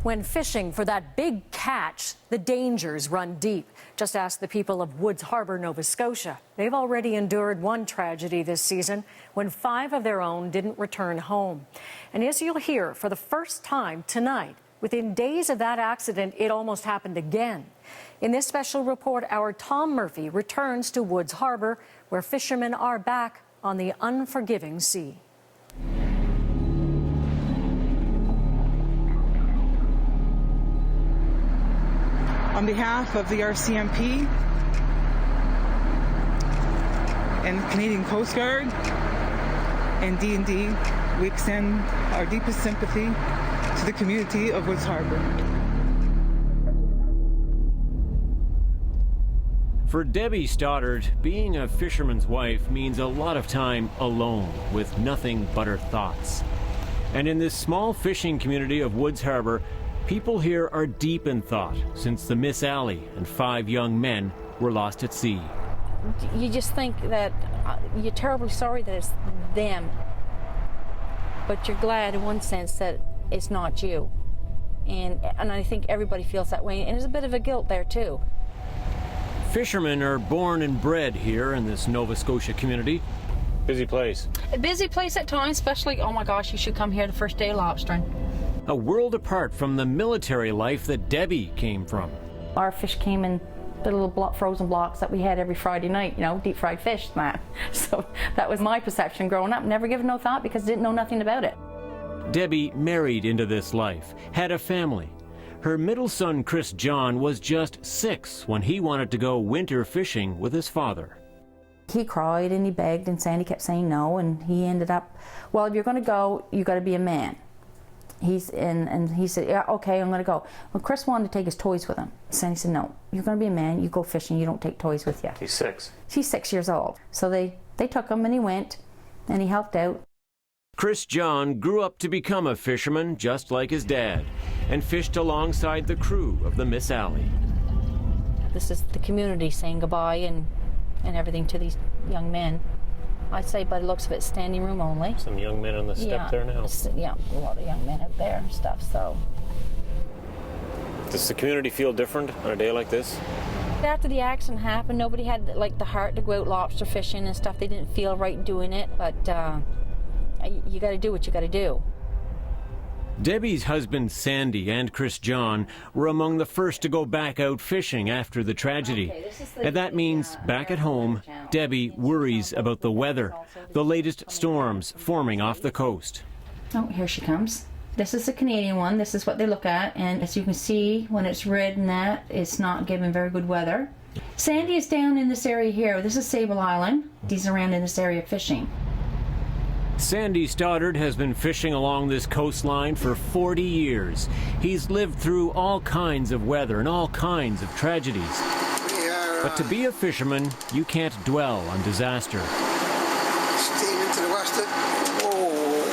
When fishing for that big catch, the dangers run deep. Just ask the people of Woods Harbour, Nova Scotia. They've already endured one tragedy this season when 5 of their own didn't return home. And as you'll hear for the first time tonight, within days of that accident, it almost happened again. In this special report, our Tom Murphy returns to Woods Harbour, where fishermen are back on the Unforgiving Sea. On behalf of the RCMP and Canadian Coast Guard and D&D, we extend our deepest sympathy to the community of Woods Harbour. For Debbie Stoddard, being a fisherman's wife means a lot of time alone with nothing but her thoughts. And in this small fishing community of Woods Harbour, people here are deep in thought since the Miss Alley and 5 young men were lost at sea. You just think that you're terribly sorry that it's them, but you're glad in one sense that it's not you. And I think everybody feels that way, and there's a bit of a guilt there too. Fishermen are born and bred here in this Nova Scotia community. Busy place. A busy place at times, especially, oh my gosh, you should come here the first day of lobstering. A world apart from the military life that Debbie came from. Our fish came in the little frozen blocks that we had every Friday night, you know, deep fried fish, man. So that was my perception growing up, never given no thought because I didn't know nothing about it. Debbie married into this life, had a family. Her middle son, Chris John, was just 6 when he wanted to go winter fishing with his father. He cried and he begged and Sandy kept saying no, and he ended up, well, if you're going to go, you got to be a man. He said, yeah, okay, I'm going to go. Well, Chris wanted to take his toys with him. Sandy said, no, you're going to be a man, you go fishing, you don't take toys with you. He's 6. He's 6 years old. So they took him and he went and he helped out. Chris John grew up to become a fisherman just like his dad and fished alongside the crew of the Miss Alley. This is the community saying goodbye and everything to these young men. I'd say by the looks of it, standing room only. Some young men on the step there now. Yeah, a lot of young men out there and stuff, so. Does the community feel different on a day like this? After the accident happened, nobody had like the heart to go out lobster fishing and stuff. They didn't feel right doing it, but you got to do what you got to do. Debbie's husband Sandy and Chris John were among the first to go back out fishing after the tragedy. And that means back at home, Debbie worries about the weather, the latest storms forming off the coast. Oh, here she comes. This is the Canadian one. This is what they look at. And as you can see, when it's red and that, it's not giving very good weather. Sandy is down in this area here. This is Sable Island. He's around in this area fishing. Sandy Stoddard has been fishing along this coastline for 40 years. He's lived through all kinds of weather and all kinds of tragedies. But to be a fisherman, you can't dwell on disaster. Steaming to the western. Whoa.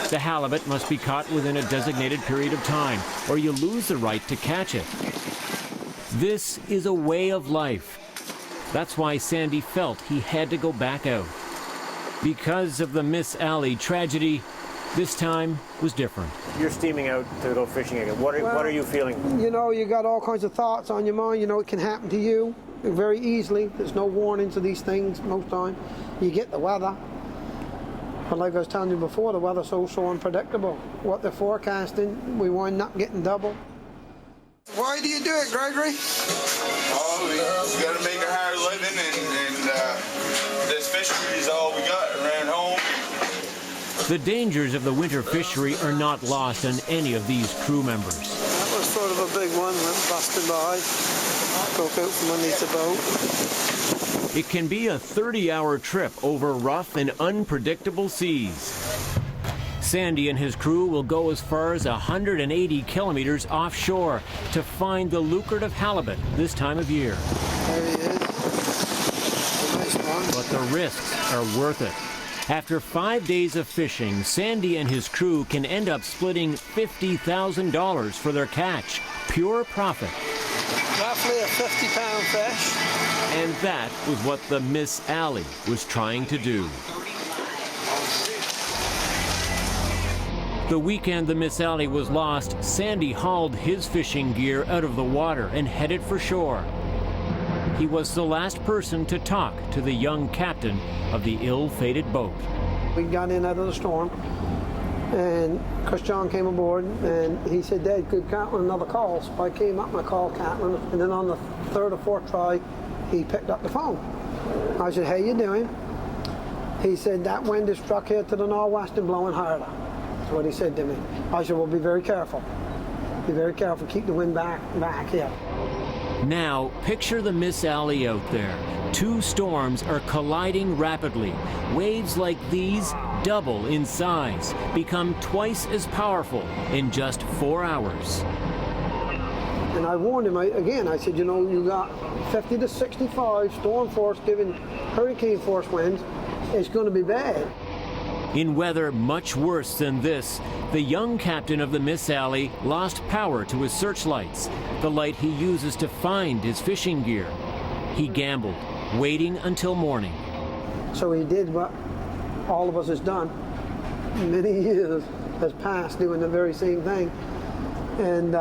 The halibut must be caught within a designated period of time, or you lose the right to catch it. This is a way of life. That's why Sandy felt he had to go back out. Because of the Miss Alley tragedy, this time was different. You're steaming out to go fishing again. What are you feeling? You know, you got all kinds of thoughts on your mind. You know, it can happen to you very easily. There's no warnings of these things most time. You get the weather. But like I was telling you before, the weather's so unpredictable. What they're forecasting, we wind up getting double. Why do you do it, Gregory? Oh, we got to make a hard living, and this fishery is all we got around home. The dangers of the winter fishery are not lost on any of these crew members. That was sort of a big one, went busting by, broke out from underneath the boat. It can be a 30-hour trip over rough and unpredictable seas. Sandy and his crew will go as far as 180 kilometers offshore to find the lucrative halibut this time of year. There he is. A nice one. But the risks are worth it. After 5 days of fishing, Sandy and his crew can end up splitting $50,000 for their catch. Pure profit. Roughly a 50-pound fish. And that was what the Miss Alley was trying to do. The weekend the Miss Sally was lost, Sandy hauled his fishing gear out of the water and headed for shore. He was the last person to talk to the young captain of the ill-fated boat. We got in out of the storm, and Chris John came aboard, and he said, Dad, could Catlin another call? So I came up and I called Catlin, and then on the third or fourth try, he picked up the phone. I said, how you doing? He said, that wind is struck here to the northwest and blowing harder. That's what he said to me. I said, well, be very careful. Be very careful, keep the wind back here. Now, picture the Miss Sally out there. Two storms are colliding rapidly. Waves like these double in size, become twice as powerful in just 4 hours. And I warned him again. I said, you know, you got 50 to 65 storm force giving hurricane force winds. It's going to be bad. In weather much worse than this, the young captain of the Miss Sally lost power to his searchlights, the light he uses to find his fishing gear. He gambled, waiting until morning. So he did what all of us has done. Many years has passed doing the very same thing. And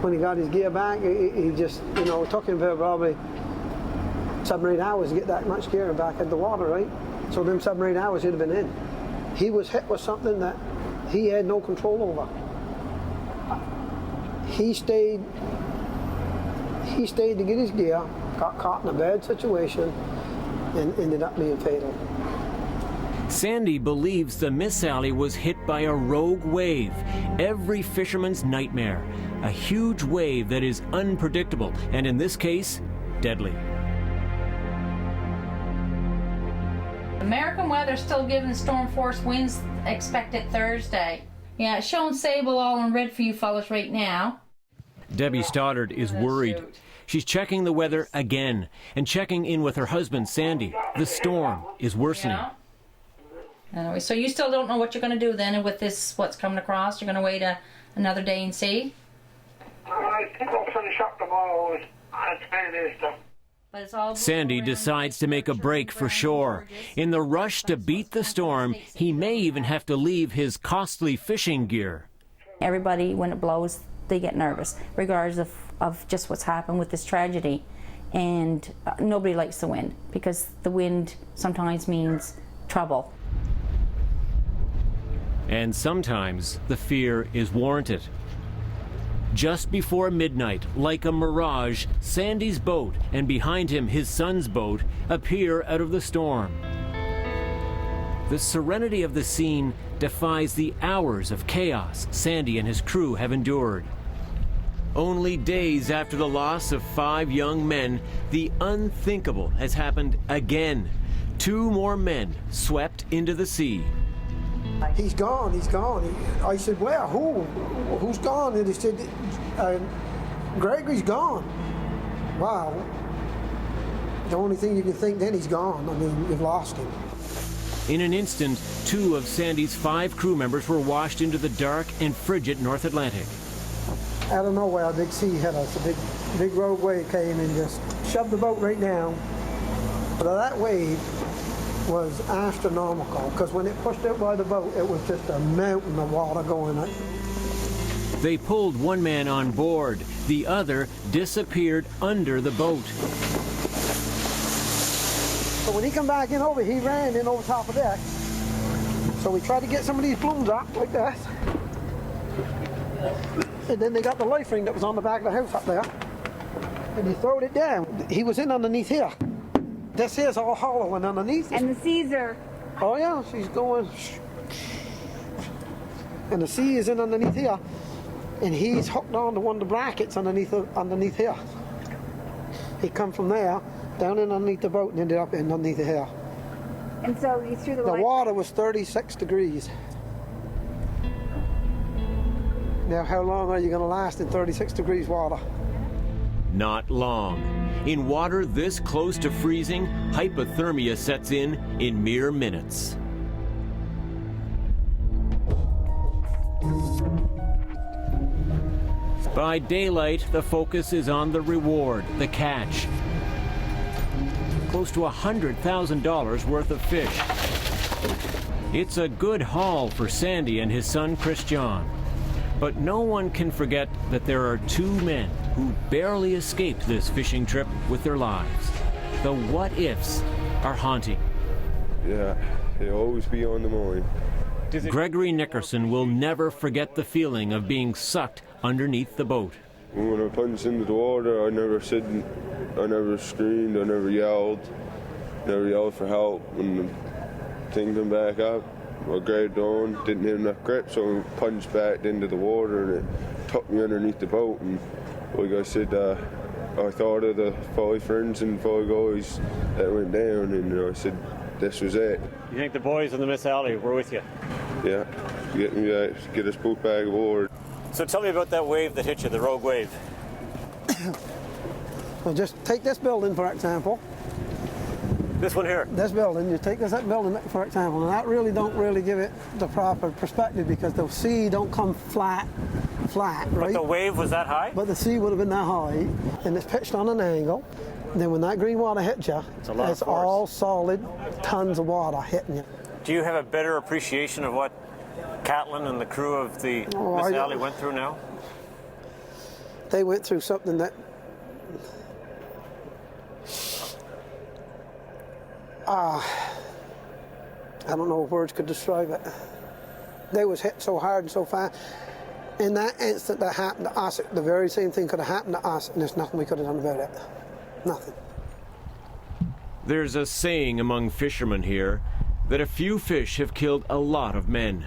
when he got his gear back, he just, you know, it took him probably 7 or 8 hours to get that much gear back in the water, right? So them 7 or 8 hours he'd have been in. He was hit with something that he had no control over. He stayed to get his gear, got caught in a bad situation, and ended up being fatal. Sandy believes the Miss Sally was hit by a rogue wave, every fisherman's nightmare. A huge wave that is unpredictable, and in this case, deadly. American weather still giving storm force winds expected Thursday. Yeah, it's showing sable all in red for you fellas right now. Debbie Stoddard is worried. She's checking the weather again and checking in with her husband, Sandy. The storm is worsening. Yeah. Anyway, so you still don't know what you're going to do then with this, what's coming across? You're going to wait another day and see? I think I'll finish up tomorrow. Sandy decides to make a break for shore. In the rush to beat the storm, he may even have to leave his costly fishing gear. Everybody, when it blows, they get nervous, regardless of just what's happened with this tragedy. And nobody likes the wind, because the wind sometimes means trouble. And sometimes the fear is warranted. Just before midnight, like a mirage, Sandy's boat and behind him his son's boat appear out of the storm. The serenity of the scene defies the hours of chaos Sandy and his crew have endured. Only days after the loss of 5 young men, the unthinkable has happened again. 2 more men swept into the sea. He's gone, he's gone. I said, where? Who's gone? And he said, Gregory's gone. Wow. The only thing you can think then, he's gone. I mean, you've lost him. In an instant, 2 of Sandy's 5 crew members were washed into the dark and frigid North Atlantic. Out of nowhere, a big sea hit us. A big rogue wave came and just shoved the boat right down. But that wave was astronomical, because when it pushed out by the boat, it was just a mountain of water going up. They pulled 1 man on board. The other disappeared under the boat. So when he come back in over, he ran in over top of that. So we tried to get some of these blooms up like that. And then they got the life ring that was on the back of the house up there. And he throwed it down. He was in underneath here. This here's all hollow and underneath. And the seas are... Oh yeah, she's going... And the sea is in underneath here. And he's hooked on to one of the brackets underneath here. He come from there, down in underneath the boat and ended up in underneath here. And so you threw the water was 36 degrees. Now how long are you going to last in 36 degrees water? Not long. In water this close to freezing, hypothermia sets in mere minutes. By daylight, the focus is on the reward, the catch. Close to $100,000 worth of fish. It's a good haul for Sandy and his son Chris John. But no one can forget that there are two men who barely escaped this fishing trip with their lives. The what-ifs are haunting. Yeah, they'll always be on the mind. Gregory Nickerson will never forget the feeling of being sucked underneath the boat. When I plunged into the water, I never screamed, I never yelled for help. When the thing came back up, I grabbed on, didn't have enough grip, so I plunged back into the water and it took me underneath the boat. And like I said, I thought of the 5 friends and 5 guys that went down, and I said, this was it. You think the boys in the Miss Alley were with you? Yeah, get us both back aboard. So tell me about that wave that hit you, the rogue wave. Well, just take this building, for example. This one here? This building, you take that building, for example, and that really don't give it the proper perspective because the sea don't come flat, right? But the wave was that high? But the sea would have been that high, and it's pitched on an angle. Then when that green water hits you, it's all solid, tons of water hitting you. Do you have a better appreciation of what Catlin and the crew of the Miss Alley went through now? They went through something that I don't know if words could describe it. They was hit so hard and so fast. In that instant that happened to us, the very same thing could have happened to us, and there's nothing we could have done about it. Nothing. There's a saying among fishermen here that a few fish have killed a lot of men.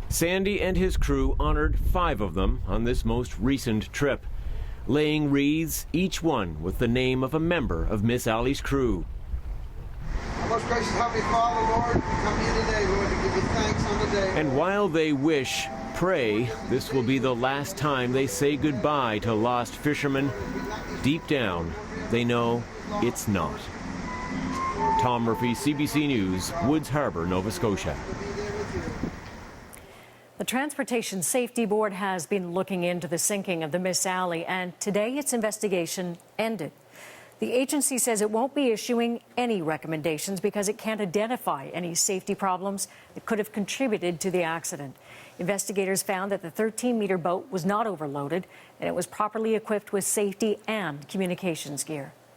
Sandy and his crew honored 5 of them on this most recent trip, laying wreaths, each one with the name of a member of Miss Alley's crew. Most gracious Heavenly Father, Lord, we come here today, Lord, to give you thanks on the day. And while they pray, this will be the last time they say goodbye to lost fishermen, deep down, they know it's not. Tom Murphy, CBC News, Woods Harbour, Nova Scotia. The Transportation Safety Board has been looking into the sinking of the Miss Alley, and today its investigation ended. The agency says it won't be issuing any recommendations because it can't identify any safety problems that could have contributed to the accident. Investigators found that the 13-meter boat was not overloaded and it was properly equipped with safety and communications gear.